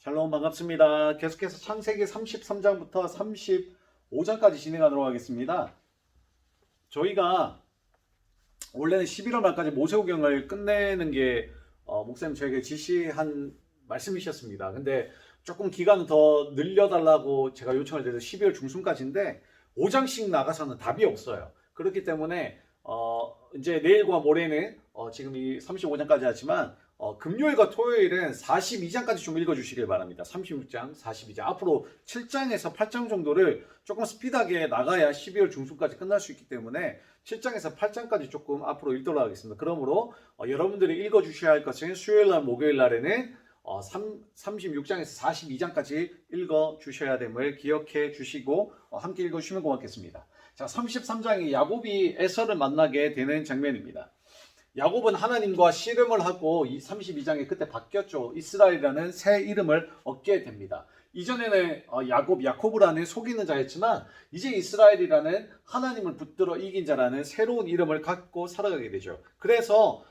샬롬 반갑습니다. 계속해서 창세기 33장부터 35장까지 진행하도록 하겠습니다. 저희가 원래는 11월 말까지 모세오경을 끝내는 게 목사님 저에게 지시한 말씀이셨습니다. 근데 조금 기간을 더 늘려달라고 제가 요청을 드려서 12월 중순까지인데 5장씩 나가서는 답이 없어요. 그렇기 때문에 이제 내일과 모레는 지금 이 35장까지 하지만 금요일과 토요일은 42장까지 좀 읽어주시길 바랍니다. 36장, 42장. 앞으로 7장에서 8장 정도를 조금 스피드하게 나가야 12월 중순까지 끝날 수 있기 때문에 7장에서 8장까지 조금 앞으로 읽도록 하겠습니다. 그러므로 여러분들이 읽어주셔야 할 것은 수요일날, 목요일날에는 36장에서 42장까지 읽어주셔야 됨을 기억해 주시고 함께 읽어주시면 고맙겠습니다. 자, 33장이 야곱이 에서를 만나게 되는 장면입니다. 야곱은 하나님과 씨름을 하고 이 32장에 그때 바뀌었죠. 이스라엘이라는 새 이름을 얻게 됩니다. 이전에는 야코브라는 속이는 자였지만 이제 이스라엘이라는 하나님을 붙들어 이긴 자라는 새로운 이름을 갖고 살아가게 되죠. 그래서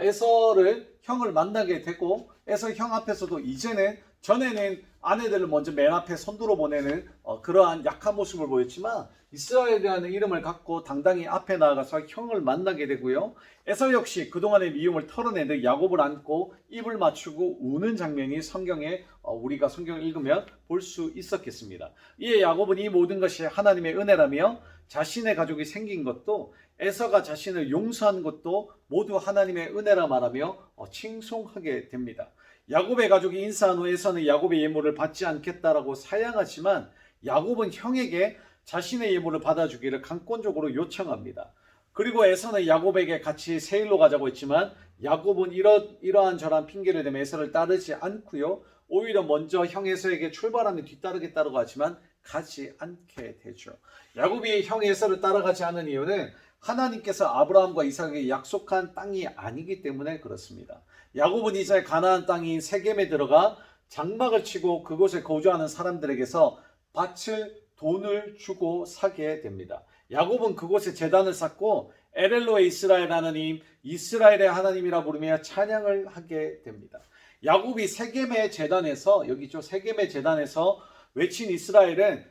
에서를 형을 만나게 되고 에서 형 앞에서도 이제는 전에는 아내들을 먼저 맨 앞에 선두로 보내는 그러한 약한 모습을 보였지만 이스라엘이라는 이름을 갖고 당당히 앞에 나아가서 형을 만나게 되고요. 에서 역시 그동안의 미움을 털어내듯 야곱을 안고 입을 맞추고 우는 장면이 성경에 우리가 성경을 읽으면 볼 수 있었겠습니다. 이에 야곱은 이 모든 것이 하나님의 은혜라며 자신의 가족이 생긴 것도 에서가 자신을 용서한 것도 모두 하나님의 은혜라 말하며 칭송하게 됩니다. 야곱의 가족이 인사한 후 에서는 야곱의 예물을 받지 않겠다라고 사양하지만 야곱은 형에게 자신의 예물을 받아주기를 강권적으로 요청합니다. 그리고 에서는 야곱에게 같이 세일로 가자고 했지만 야곱은 이러한 저러한 핑계를 대며 에서를 따르지 않고요. 오히려 먼저 형 에서에게 출발하며 뒤따르겠다고 하지만 가지 않게 되죠. 야곱이 형 에서를 따라가지 않은 이유는 하나님께서 아브라함과 이삭에게 약속한 땅이 아니기 때문에 그렇습니다. 야곱은 이제 가나안 땅인 세겜에 들어가 장막을 치고 그곳에 거주하는 사람들에게서 밭을 돈을 주고 사게 됩니다. 야곱은 그곳에 제단을 쌓고 엘엘로의 이스라엘 하나님, 이스라엘의 하나님이라 부르며 찬양을 하게 됩니다. 야곱이 세겜의 제단에서 여기죠. 세겜의 제단에서 외친 이스라엘은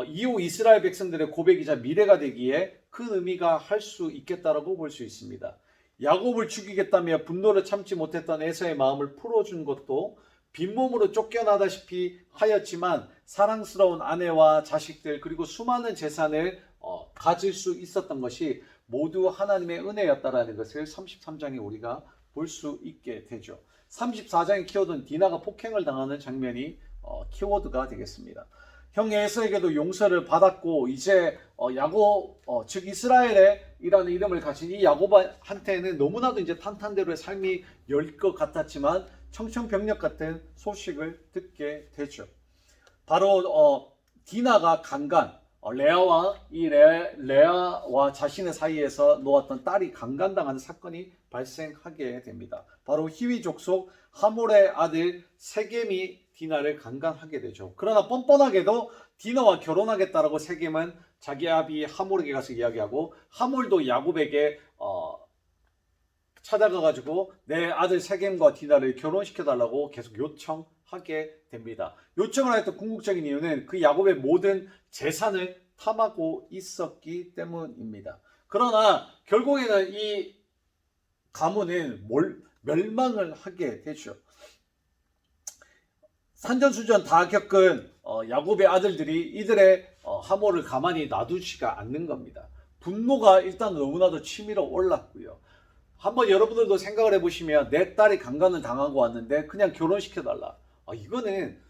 이후 이스라엘 백성들의 고백이자 미래가 되기에 큰 의미가 할 수 있겠다라고 볼 수 있습니다. 야곱을 죽이겠다며 분노를 참지 못했던 에서의 마음을 풀어준 것도 빈몸으로 쫓겨나다시피 하였지만 사랑스러운 아내와 자식들 그리고 수많은 재산을 가질 수 있었던 것이 모두 하나님의 은혜였다라는 것을 33장에 우리가 볼 수 있게 되죠. 34장의 키워드는 디나가 폭행을 당하는 장면이 키워드가 되겠습니다. 형 에서에게도 용서를 받았고 이제 야곱 즉 이스라엘이라는 이름을 가진 이 야곱한테는 너무나도 이제 탄탄대로의 삶이 열 것 같았지만 청천벽력 같은 소식을 듣게 되죠. 바로 디나가 강간 레아와 자신의 사이에서 놓았던 딸이 강간당하는 사건이 발생하게 됩니다. 바로 히위 족속 하몰의 아들 세겜이 디나를 강간하게 되죠. 그러나 뻔뻔하게도 디나와 결혼하겠다라고 세겜은 자기 아비 하몰에게 가서 이야기하고 하몰도 야곱에게 찾아가가지고 내 아들 세겜과 디나를 결혼시켜달라고 계속 요청하게 됩니다. 요청을 했던 궁극적인 이유는 그 야곱의 모든 재산을 탐하고 있었기 때문입니다. 그러나 결국에는 이 가문은 멸망을 하게 되죠. 산전수전 다 겪은 야곱의 아들들이 이들의 하몰을 가만히 놔두지가 않는 겁니다. 분노가 일단 너무나도 치밀어 올랐고요. 한번 여러분들도 생각을 해보시면 내 딸이 강간을 당하고 왔는데 그냥 결혼시켜달라. 이거는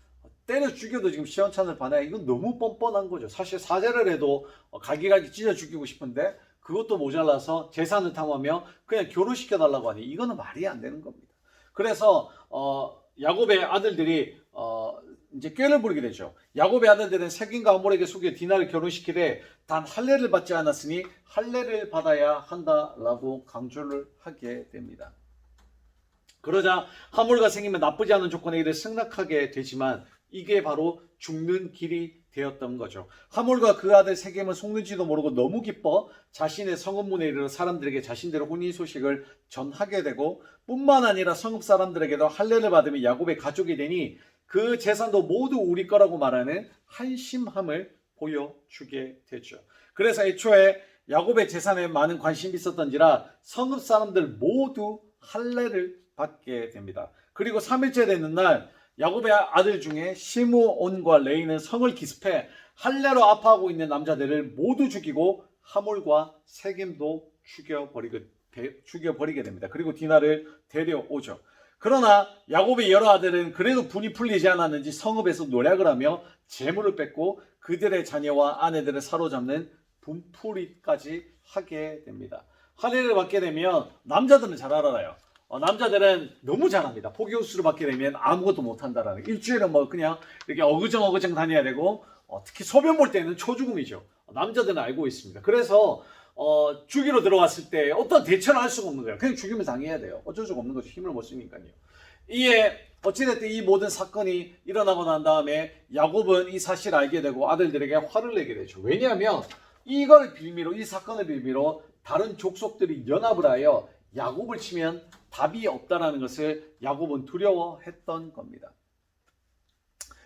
때려 죽여도 지금 시원찮을 판에 이건 너무 뻔뻔한 거죠. 사실 사죄를 해도 갈기갈기 찢어 죽이고 싶은데 그것도 모자라서 재산을 탐하며 그냥 결혼시켜달라고 하니 이거는 말이 안 되는 겁니다. 그래서 야곱의 아들들이 이제 꾀를 부리게 되죠. 야곱의 아들들은 세겜과 하몰에게 속여 디나를 결혼시키되 단 할례를 받지 않았으니 할례를 받아야 한다라고 강조를 하게 됩니다. 그러자 하몰과 생기면 나쁘지 않은 조건에 이르 승낙하게 되지만 이게 바로 죽는 길이 되었던 거죠. 하몰과 그 아들 세겜은 속는지도 모르고 너무 기뻐 자신의 성읍문에 이르러 사람들에게 자신들의 혼인 소식을 전하게 되고 뿐만 아니라 성읍 사람들에게도 할례를 받으며 야곱의 가족이 되니 그 재산도 모두 우리 거라고 말하는 한심함을 보여주게 되죠. 그래서 애초에 야곱의 재산에 많은 관심이 있었던지라 성읍 사람들 모두 할례를 받게 됩니다. 그리고 3일째 되는 날 야곱의 아들 중에 시므온과 레이는 성을 기습해 할례로 아파하고 있는 남자들을 모두 죽이고 하몰과 세겜도 죽여버리게 됩니다. 그리고 디나를 데려오죠. 그러나 야곱의 여러 아들은 그래도 분이 풀리지 않았는지 성읍에서 노략을 하며 재물을 뺏고 그들의 자녀와 아내들을 사로잡는 분풀이까지 하게 됩니다. 할례를 받게 되면 남자들은 잘 알아요. 남자들은 너무 잘합니다. 포기호수를 받게 되면 아무것도 못한다라는, 일주일에 뭐 그냥 이렇게 어그정 다녀야 되고, 특히 소변 볼 때는 초죽음이죠. 남자들은 알고 있습니다. 그래서 주기로 들어왔을 때 어떤 대처를 할 수가 없는 거예요. 그냥 죽이면 당해야 돼요. 어쩔 수가 없는 거죠. 힘을 못 쓰니까요. 이에 어찌됐든 이 모든 사건이 일어나고 난 다음에 야곱은 이 사실을 알게 되고 아들들에게 화를 내게 되죠. 왜냐하면 이걸 빌미로, 이 사건을 빌미로 다른 족속들이 연합을 하여 야곱을 치면 답이 없다라는 것을 야곱은 두려워했던 겁니다.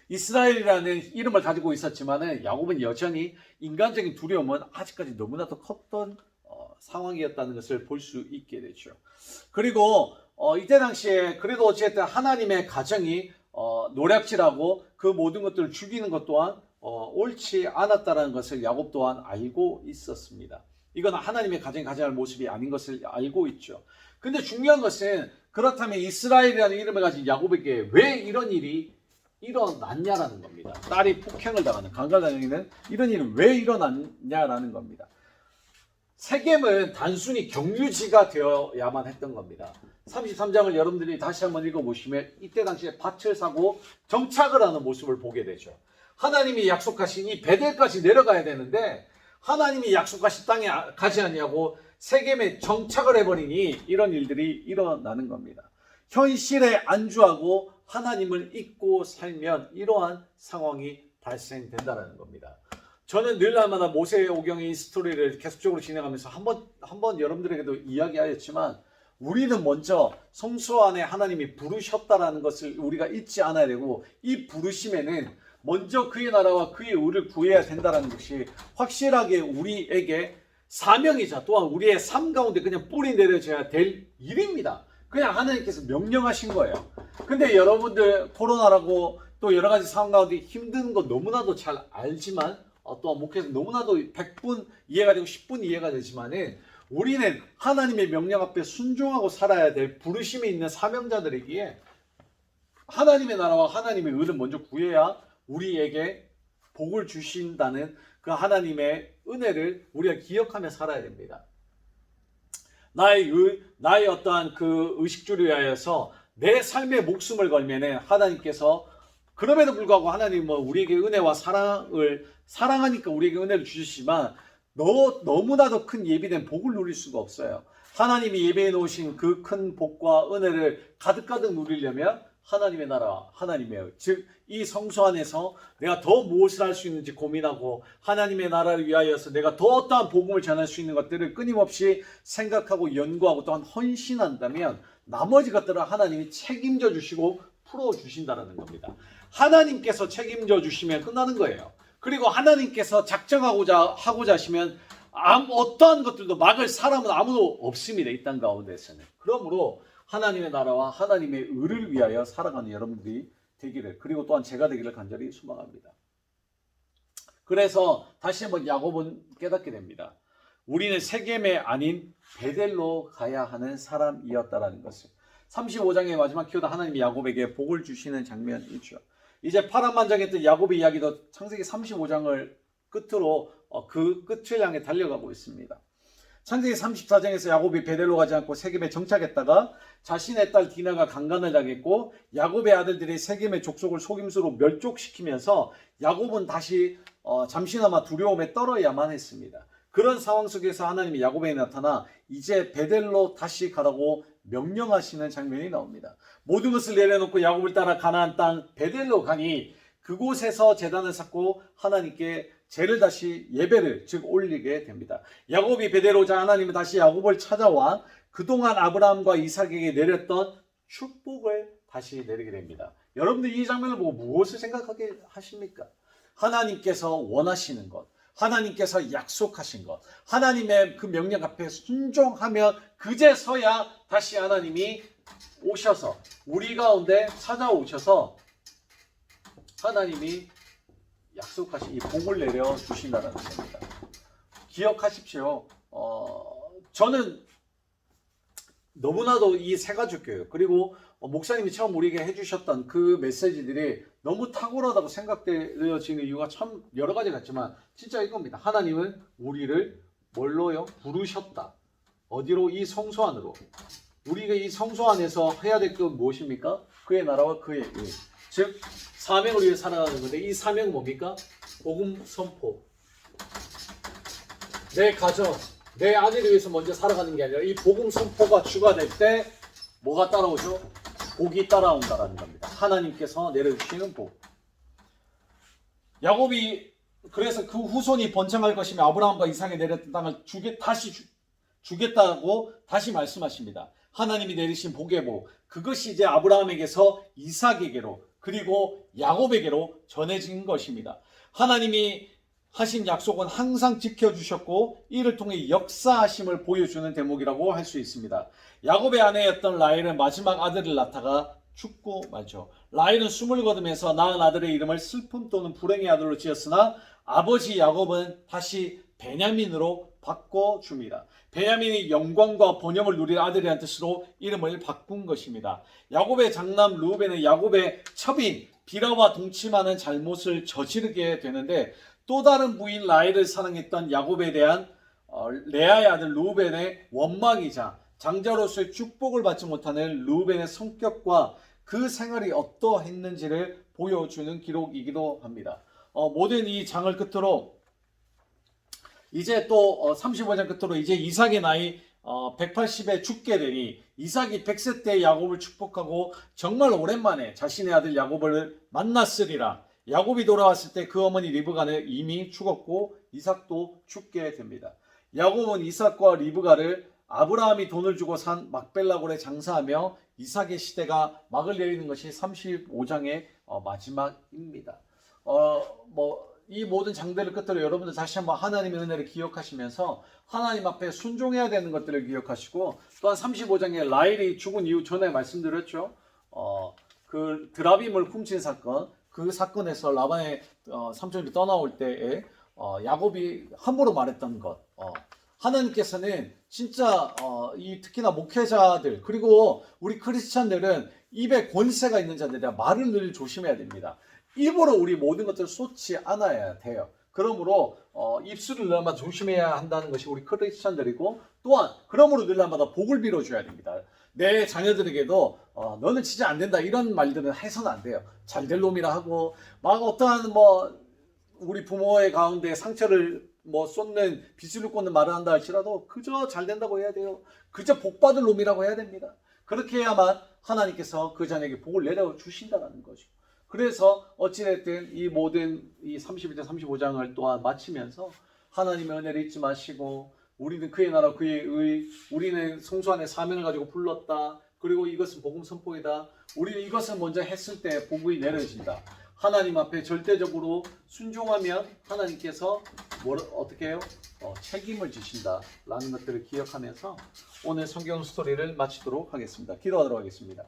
이스라엘이라는 이름을 가지고 있었지만 야곱은 여전히 인간적인 두려움은 아직까지 너무나도 컸던 상황이었다는 것을 볼 수 있게 되죠. 그리고 이때 당시에 그래도 어쨌든 하나님의 가정이 노략질하고 그 모든 것들을 죽이는 것 또한 옳지 않았다는 것을 야곱 또한 알고 있었습니다. 이건 하나님의 가정이 가져야 할 모습이 아닌 것을 알고 있죠. 근데 중요한 것은, 그렇다면 이스라엘이라는 이름을 가진 야곱에게 왜 이런 일이 일어났냐라는 겁니다. 딸이 폭행을 당하는, 강간당하는 이런 일은 왜 일어났냐라는 겁니다. 세겜은 단순히 경유지가 되어야만 했던 겁니다. 33장을 여러분들이 다시 한번 읽어보시면 이때 당시에 밭을 사고 정착을 하는 모습을 보게 되죠. 하나님이 약속하신 이 베델까지 내려가야 되는데 하나님이 약속하신 땅에 가지 않냐고 세겜에 정착을 해버리니 이런 일들이 일어나는 겁니다. 현실에 안주하고 하나님을 잊고 살면 이러한 상황이 발생된다는 겁니다. 저는 늘 날마다 모세오경의 이 스토리를 계속적으로 진행하면서 한번 여러분들에게도 이야기하였지만, 우리는 먼저 성소 안에 하나님이 부르셨다라는 것을 우리가 잊지 않아야 되고, 이 부르심에는 먼저 그의 나라와 그의 의를 구해야 된다는 것이 확실하게 우리에게 사명이자 또한 우리의 삶 가운데 그냥 뿌리 내려져야 될 일입니다. 그냥 하나님께서 명령하신 거예요. 근데 여러분들 코로나라고 또 여러 가지 상황 가운데 힘든 거 너무나도 잘 알지만, 또 목회에서 너무나도 100분 이해가 되고 10분 이해가 되지만은, 우리는 하나님의 명령 앞에 순종하고 살아야 될 부르심이 있는 사명자들이기에 하나님의 나라와 하나님의 의를 먼저 구해야 우리에게 복을 주신다는 그 하나님의 은혜를 우리가 기억하며 살아야 됩니다. 나의 어떠한 그 의식주를 위하여서 내 삶의 목숨을 걸면은 하나님께서, 그럼에도 불구하고 하나님은 우리에게 은혜와 사랑하니까 우리에게 은혜를 주시지만 너무나도 큰 예비된 복을 누릴 수가 없어요. 하나님이 예배해 놓으신 그 큰 복과 은혜를 가득가득 누리려면 하나님의 나라, 하나님의, 즉 이 성소 안에서 내가 더 무엇을 할 수 있는지 고민하고 하나님의 나라를 위하여서 내가 더 어떠한 복음을 전할 수 있는 것들을 끊임없이 생각하고 연구하고 또한 헌신한다면 나머지 것들을 하나님이 책임져 주시고 풀어주신다는 겁니다. 하나님께서 책임져 주시면 끝나는 거예요. 그리고 하나님께서 작정하고자 하시면 어떠한 것들도 막을 사람은 아무도 없습니다. 이 땅 가운데서는. 그러므로 하나님의 나라와 하나님의 의를 위하여 살아가는 여러분들이 되기를, 그리고 또한 제가 되기를 간절히 소망합니다. 그래서 다시 한번 야곱은 깨닫게 됩니다. 우리는 세겜이 아닌 베델로 가야 하는 사람이었다라는 것을. 35장의 마지막 키우다 하나님이 야곱에게 복을 주시는 장면이죠. 이제 파란만장했던 야곱의 이야기도 창세기 35장을 끝으로 그 끝을 향해 달려가고 있습니다. 창세기 34장에서 야곱이 베델로 가지 않고 세겜에 정착했다가 자신의 딸 디나가 강간을 당했고 야곱의 아들들이 세겜의 족속을 속임수로 멸족시키면서 야곱은 다시 잠시나마 두려움에 떨어야만 했습니다. 그런 상황 속에서 하나님이 야곱에게 나타나 이제 베델로 다시 가라고 명령하시는 장면이 나옵니다. 모든 것을 내려놓고 야곱을 따라 가나안 땅 베델로 가니 그곳에서 제단을 쌓고 하나님께 제를 다시 예배를 즉 올리게 됩니다. 야곱이 베델로 오자 하나님은 다시 야곱을 찾아와 그동안 아브라함과 이삭에게 내렸던 축복을 다시 내리게 됩니다. 여러분들 이 장면을 보고 무엇을 생각하게 하십니까? 하나님께서 원하시는 것, 하나님께서 약속하신 것, 하나님의 그 명령 앞에 순종하면 그제서야 다시 하나님이 오셔서 우리 가운데 찾아오셔서 하나님이 약속하신 이 복을 내려 주신다는 것입니다. 기억하십시오. 저는 너무나도 이 세가족교육 그리고 목사님이 처음 우리에게 해주셨던 그 메시지들이 너무 탁월하다고 생각되어지는 이유가 참 여러 가지 같지만 진짜 이겁니다. 하나님은 우리를 뭘로요? 부르셨다. 어디로? 이 성소 안으로. 우리가 이 성소 안에서 해야 될 건 무엇입니까? 그의 나라와 그의 의. 즉 사명을 위해 살아가는 건데 이 사명은 뭡니까? 복음 선포. 내 가정, 내 아내를 위해서 먼저 살아가는 게 아니라 이 복음 선포가 추가될 때 뭐가 따라오죠? 복이 따라온다라는 겁니다. 하나님께서 내려주시는 복. 야곱이 그래서 그 후손이 번창할 것이며 아브라함과 이삭에 내렸던 땅을 주겠다고 다시 말씀하십니다. 하나님이 내리신 복의 복, 그것이 이제 아브라함에게서 이삭에게로 그리고 야곱에게로 전해진 것입니다. 하나님이 하신 약속은 항상 지켜주셨고 이를 통해 역사하심을 보여주는 대목이라고 할 수 있습니다. 야곱의 아내였던 라헬은 마지막 아들을 낳다가 죽고 말죠. 라헬은 숨을 거두면서 낳은 아들의 이름을 슬픔 또는 불행의 아들로 지었으나 아버지 야곱은 다시 베냐민으로 바꿔줍니다. 베냐민이 영광과 번영을 누릴 아들이라는 뜻으로 이름을 바꾼 것입니다. 야곱의 장남 르우벤은 야곱의 첩인 비라와 동침하는 잘못을 저지르게 되는데 또 다른 부인 라헬을 사랑했던 야곱에 대한 레아의 아들 르우벤의 원망이자 장자로서의 축복을 받지 못하는 르우벤의 성격과 그 생활이 어떠했는지를 보여주는 기록이기도 합니다. 모든 이 장을 끝으로 이제 또 35장 끝으로 이제 이삭의 나이 180에 죽게 되니 이삭이 100세 때 야곱을 축복하고 정말 오랜만에 자신의 아들 야곱을 만났으리라. 야곱이 돌아왔을 때 그 어머니 리브가는 이미 죽었고 이삭도 죽게 됩니다. 야곱은 이삭과 리브가를 아브라함이 돈을 주고 산 막벨라골에 장사하며 이삭의 시대가 막을 내리는 것이 35장의 마지막입니다. 이 모든 장들을 끝으로 여러분들 다시 한번 하나님의 은혜를 기억하시면서 하나님 앞에 순종해야 되는 것들을 기억하시고 또한 35장에 라헬이 죽은 이후 전에 말씀드렸죠. 그 드라빔을 훔친 사건, 그 사건에서 라반의 삼촌이 떠나올 때에 야곱이 함부로 말했던 것, 하나님께서는 진짜 특히나 목회자들 그리고 우리 크리스찬들은 입에 권세가 있는 자들이라 말을 늘 조심해야 됩니다. 입으로 우리 모든 것들을 쏟지 않아야 돼요. 그러므로 입술을 늘마다 조심해야 한다는 것이 우리 크리스찬들이고 또한 그러므로 늘마다 복을 빌어줘야 됩니다. 내 자녀들에게도 너는 진짜 안 된다 이런 말들은 해서는 안 돼요. 잘될 놈이라 하고 막 어떠한 우리 부모의 가운데 상처를 쏟는 비수를 꽂는 말을 한다 할지라도 그저 잘 된다고 해야 돼요. 그저 복 받을 놈이라고 해야 됩니다. 그렇게 해야만 하나님께서 그 자녀에게 복을 내려주신다는 거죠. 그래서 어찌됐든 이 모든 이 31장 35장을 또한 마치면서 하나님의 은혜를 잊지 마시고 우리는 그의 나라 그의 의, 우리는 성소 안에 사명을 가지고 불렀다. 그리고 이것은 복음 선포이다. 우리는 이것을 먼저 했을 때 복이 내려진다. 하나님 앞에 절대적으로 순종하면 하나님께서 어떻게 해요? 책임을 지신다라는 것들을 기억하면서 오늘 성경 스토리를 마치도록 하겠습니다. 기도하도록 하겠습니다.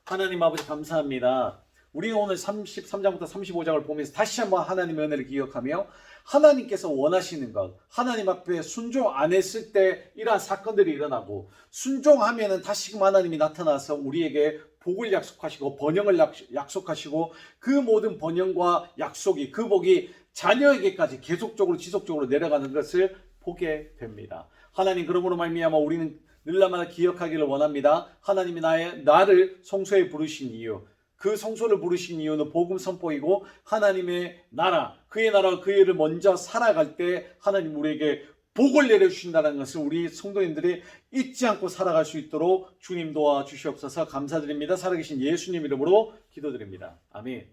하나님 아버지 감사합니다. 우리는 오늘 33장부터 35장을 보면서 다시 한번 하나님의 은혜를 기억하며 하나님께서 원하시는 것, 하나님 앞에 순종 안 했을 때 이러한 사건들이 일어나고 순종하면 다시금 하나님이 나타나서 우리에게 복을 약속하시고 번영을 약속하시고 그 모든 번영과 약속이 그 복이 자녀에게까지 계속적으로 지속적으로 내려가는 것을 보게 됩니다. 하나님 그러므로 말미암아 우리는 늘마다 기억하기를 원합니다. 하나님이 나를 성소에 부르신 이유 그 성소를 부르신 이유는 복음 선포이고 하나님의 나라 그의 나라 그의 일을 먼저 살아갈 때 하나님 우리에게 복을 내려주신다는 것을 우리 성도님들이 잊지 않고 살아갈 수 있도록 주님 도와주시옵소서. 감사드립니다. 살아계신 예수님 이름으로 기도드립니다. 아멘.